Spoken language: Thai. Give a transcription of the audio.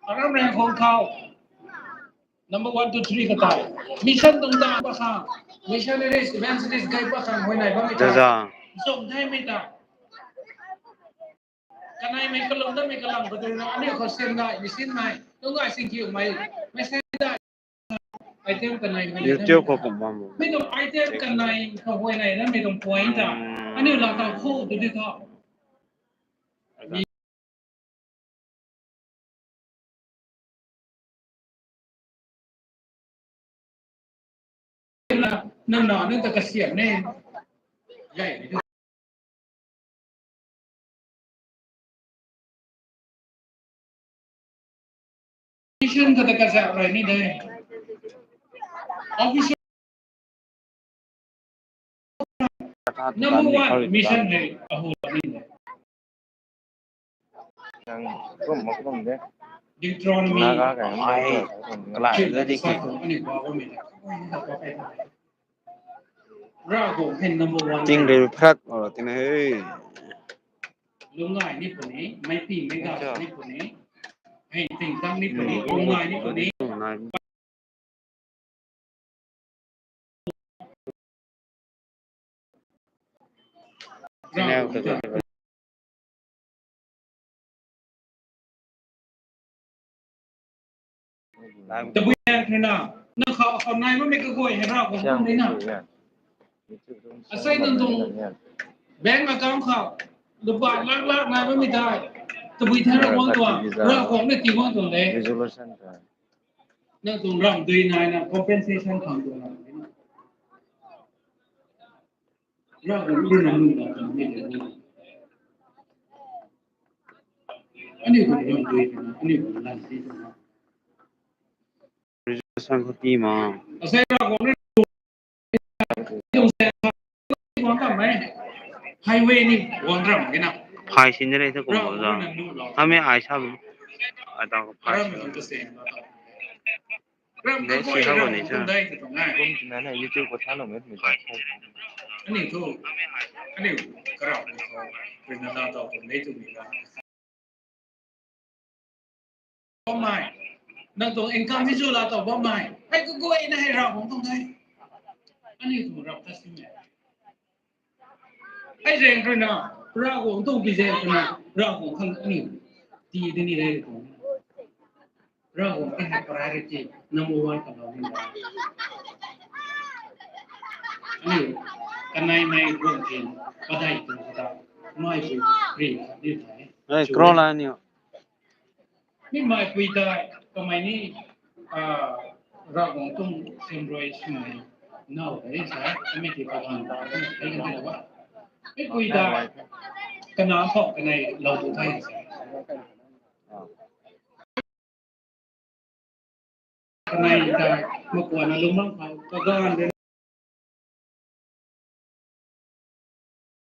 Aram na Hong Kong. Number 1 to 3 kata. Mission tung ta pa ka. Missionaries, evangelists guy pa ka hoy nai ba mi ta. Zong dai mi ta. Kanai mai kalong da mi kalang ba tu na ani ko sem nai, mission nai. Tung ai sing kiu mai. Mai sem da. Item kanai mai. YouTube ko kung mo. Mi tung item kanai ko hoy nai na mi tung point ta. Ani la ta khu tu di ka. Nang na nang ta ka siam ne. Gai. Mission kata ka sa ni dai. Official number 1 mission है Deuteronomy lại ra đi kịp chính điều phát ở thế này lung ngai ni pun ni mai pi mai ga ni pun ni hai ting tang ni pun ni lung ngai ni pun ni nàoแต่บุญแรงนะนั่นเขานายมันไม่กระโกยให้เราของพวกนี้นะอาศัยตรงแบงก์มาต้องเขาหรือบาทลักนายมันไม่ได้แต่บุญแท้เราว่างตัวเราของได้ตีว่างตัวเลยนั่นตรงร่างด้วยนายนะ compensation ของตัวเราเราของรุ่นนั้นรุ่นนั้นไม่ได้อันนี้ก็ร่างด้วยนะอันนี้ก็ร่างที่นะsang có tim màอาศัยเราของได้dùng xeว่างกันไหมไฮเวย์นี่ว่างร่างกันนะphai xin ra đây thôi cũng có raถ้าไม่อายชอบไอ้ตอนก็พายได้สิครับวันนี้ใช่ไหมผมนั่นแหละ YouTube ก็ท่านเราไม่มีแต่อันนี้ถูกอันนี้กระเราเป็นนาต่อตรงนี้ถูกไหมครับบ่ไม่นั่งตรงเอ็นคัมวิจูลาต่อบ่ไม่ให้กูกูเองนะให้เราของตรงไหนอันนี้ถูกเราทัศน์ให้เรื่องคือนะเราของตรงพิเศษนะเราของข้างนี้ตีนี่ได้ตรงเราของที่ให้ priority number 1ของเรานี่อันนี้กันในกลุ่มทีมก็ได้ตรงกันไม่เป็นฟรีดีไหมเฮ้ยครอลนี่นี่ไม่คุยได้ทำไมนี่เราของต้องเซ็นรอยใช่ไหมน่าได้ใช่ไม่ที่ประธานได้กันได้หรือว่าไม่คุยได้กันน้ำพอกันในเราดูไทยกันในแต่เมื่อก่อนนะลุงน้องเขาก็งานเดิน